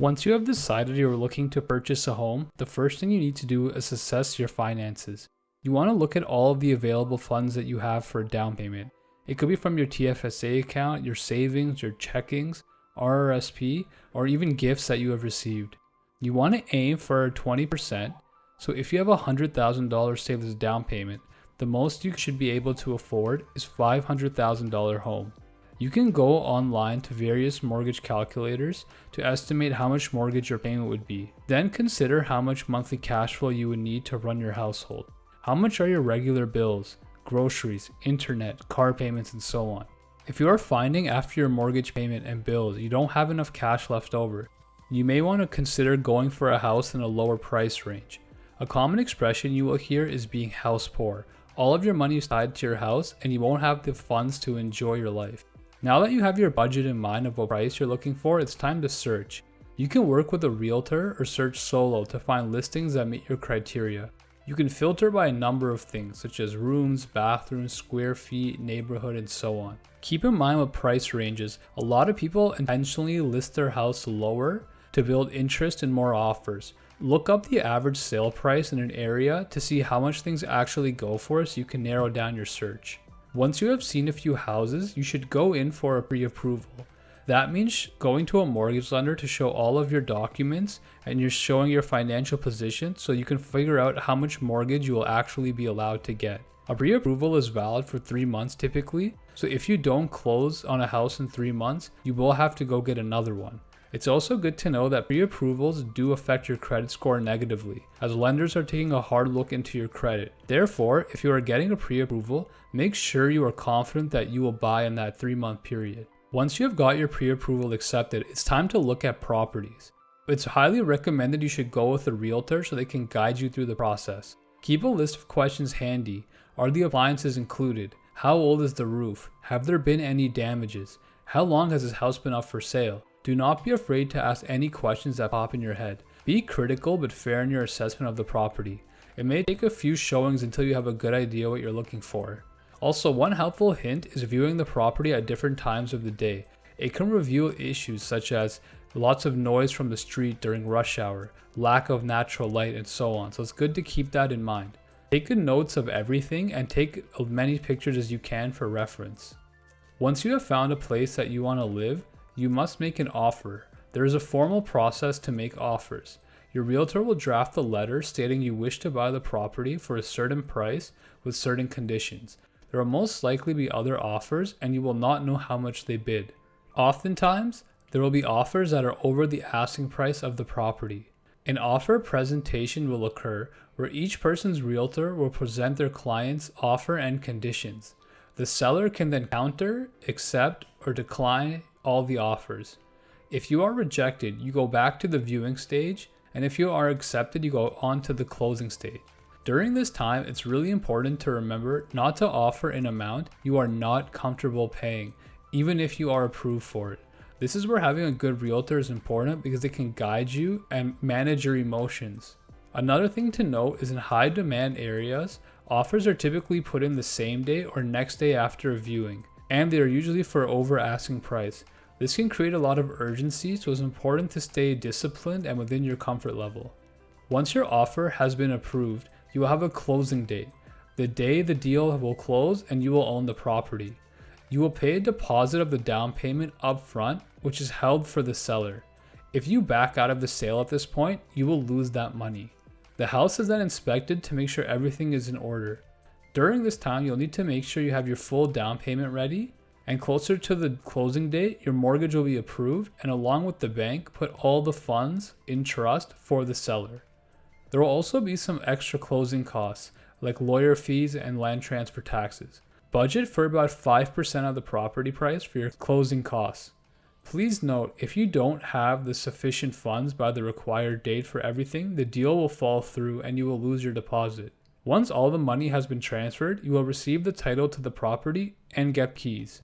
Once you have decided you're looking to purchase a home, the first thing you need to do is assess your finances. You want to look at all of the available funds that you have for a down payment. It could be from your TFSA account, your savings, your checkings, RRSP, or even gifts that you have received. You want to aim for 20%. So if you have $100,000 saved as a down payment, the most you should be able to afford is $500,000 home. You can go online to various mortgage calculators to estimate how much mortgage your payment would be. Then consider how much monthly cash flow you would need to run your household. How much are your regular bills, groceries, internet, car payments, and so on. If you are finding after your mortgage payment and bills you don't have enough cash left over, you may want to consider going for a house in a lower price range. A common expression you will hear is being house poor. All of your money is tied to your house and you won't have the funds to enjoy your life. Now that you have your budget in mind of what price you're looking for, it's time to search. You can work with a realtor or search solo to find listings that meet your criteria. You can filter by a number of things such as rooms, bathrooms, square feet, neighborhood, and so on. Keep in mind with price ranges, a lot of people intentionally list their house lower to build interest in more offers. Look up the average sale price in an area to see how much things actually go for so you can narrow down your search. Once you have seen a few houses, you should go in for a pre-approval. That means going to a mortgage lender to show all of your documents and you're showing your financial position so you can figure out how much mortgage you will actually be allowed to get. A pre-approval is valid for 3 months typically, so if you don't close on a house in 3 months, you will have to go get another one. It's also good to know that pre-approvals do affect your credit score negatively, as lenders are taking a hard look into your credit. Therefore, if you are getting a pre-approval, make sure you are confident that you will buy in that 3-month period. Once you have got your pre-approval accepted, it's time to look at properties. It's highly recommended you should go with a realtor so they can guide you through the process. Keep a list of questions handy. Are the appliances included? How old is the roof? Have there been any damages? How long has this house been up for sale? Do not be afraid to ask any questions that pop in your head. Be critical but fair in your assessment of the property. It may take a few showings until you have a good idea what you're looking for. Also, one helpful hint is viewing the property at different times of the day. It can reveal issues such as lots of noise from the street during rush hour, lack of natural light, and so on. So it's good to keep that in mind. Take good notes of everything and take as many pictures as you can for reference. Once you have found a place that you want to live, you must make an offer. There is a formal process to make offers. Your realtor will draft a letter stating you wish to buy the property for a certain price with certain conditions. There will most likely be other offers and you will not know how much they bid. Oftentimes, there will be offers that are over the asking price of the property. An offer presentation will occur where each person's realtor will present their client's offer and conditions. The seller can then counter, accept, or decline all the offers. If you are rejected, you go back to the viewing stage, and if you are accepted, you go on to the closing stage. During this time, it's really important to remember not to offer an amount you are not comfortable paying, even if you are approved for it. This is where having a good realtor is important because it can guide you and manage your emotions. Another thing to note is in high demand areas, offers are typically put in the same day or next day after a viewing, and they are usually for over asking price. This can create a lot of urgency, so it's important to stay disciplined and within your comfort level. Once your offer has been approved, you will have a closing date, the day the deal will close, and you will own the property. You will pay a deposit of the down payment up front, which is held for the seller. If you back out of the sale at this point, you will lose that money. The house is then inspected to make sure everything is in order. During this time, you'll need to make sure you have your full down payment ready, and closer to the closing date, your mortgage will be approved, and along with the bank, put all the funds in trust for the seller. There will also be some extra closing costs, like lawyer fees and land transfer taxes. Budget for about 5% of the property price for your closing costs. Please note, if you don't have the sufficient funds by the required date for everything, the deal will fall through and you will lose your deposit. Once all the money has been transferred, you will receive the title to the property and get keys.